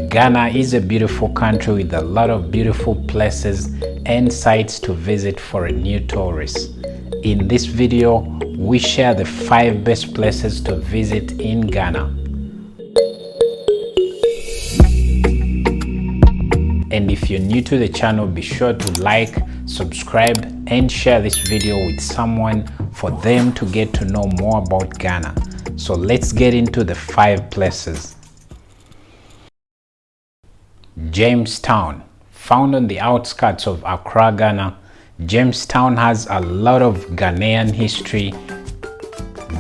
Ghana is a beautiful country with a lot of beautiful places and sites to visit for a new tourist. In this video, we share the 5 best places to visit in Ghana. And if you're new to the channel, be sure to like, subscribe, and share this video with someone for them to get to know more about Ghana. So let's get into the 5 places. Jamestown. Found on the outskirts of Accra, Ghana, Jamestown has a lot of Ghanaian history.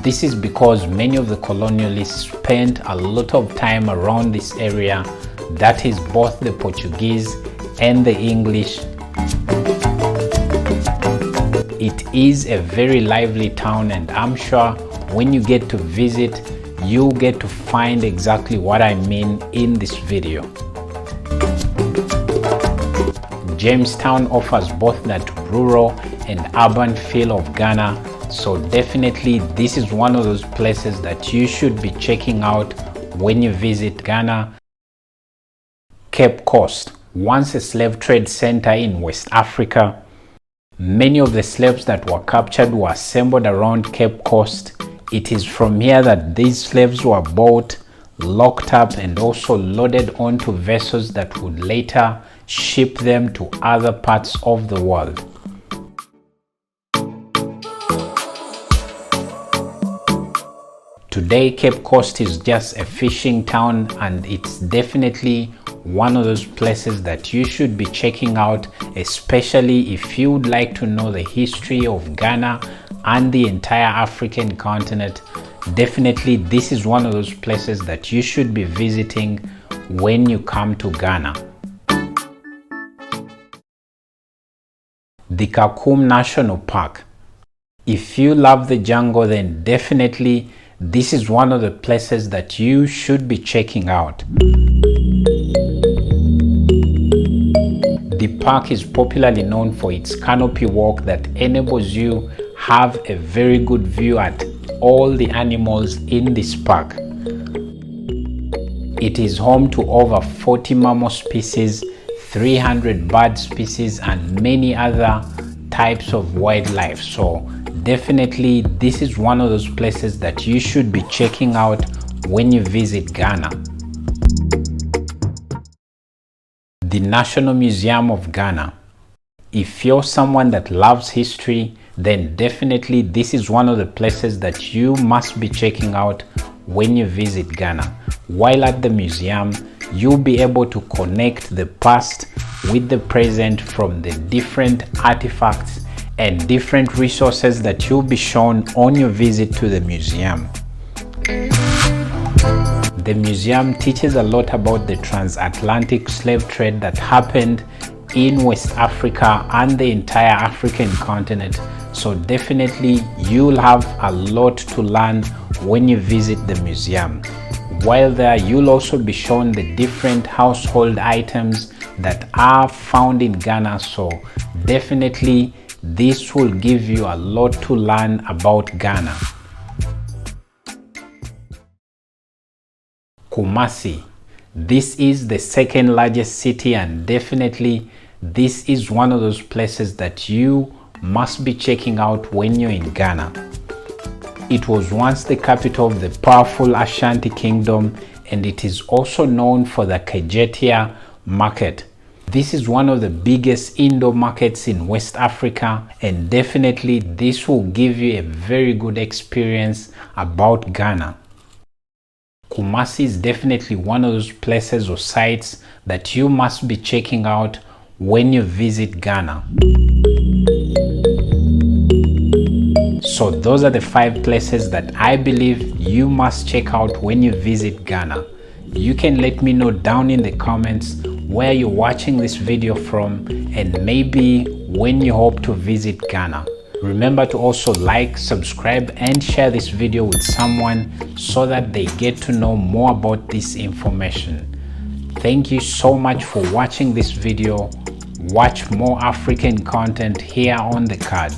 This is because many of the colonialists spent a lot of time around this area, that is both the Portuguese and the English. It is a very lively town, and I'm sure when you get to visit, you'll get to find exactly what I mean in this video. Jamestown offers both that rural and urban feel of Ghana, so definitely this is one of those places that you should be checking out when you visit Ghana. Cape Coast, once a slave trade center in West Africa. Many of the slaves that were captured were assembled around Cape Coast. It is from here that these slaves were bought, locked up, and also loaded onto vessels that would later ship them to other parts of the world. Today, Cape Coast is just a fishing town, and it's definitely one of those places that you should be checking out, especially if you would like to know the history of Ghana and the entire African continent. Definitely this is one of those places that you should be visiting when you come to Ghana. The Kakum National Park. If you love the jungle, then definitely this is one of the places that you should be checking out. The park is popularly known for its canopy walk that enables you have a very good view at all the animals in this park. It is home to over 40 mammal species, 300 bird species, and many other types of wildlife. So definitely this is one of those places that you should be checking out when you visit Ghana. The National Museum of Ghana. If you're someone that loves history, then definitely this is one of the places that you must be checking out when you visit Ghana. While at the museum, you'll be able to connect the past with the present from the different artifacts and different resources that you'll be shown on your visit to the museum. The museum teaches a lot about the transatlantic slave trade that happened in West Africa and the entire African continent. So definitely you'll have a lot to learn when you visit the museum. While there, you'll also be shown the different household items that are found in Ghana. So definitely this will give you a lot to learn about Ghana. Kumasi. This is the second largest city, and definitely this is one of those places that you must be checking out when you're in Ghana. It was once the capital of the powerful Ashanti Kingdom, and it is also known for the Kejetia market. This is one of the biggest indoor markets in West Africa, and definitely this will give you a very good experience about Ghana. Kumasi is definitely one of those places or sites that you must be checking out when you visit Ghana. So those are the 5 places that I believe you must check out when you visit Ghana. You can let me know down in the comments where you're watching this video from, and maybe when you hope to visit Ghana. Remember to also like, subscribe, and share this video with someone so that they get to know more about this information. Thank you so much for watching this video. Watch more African content here on the card.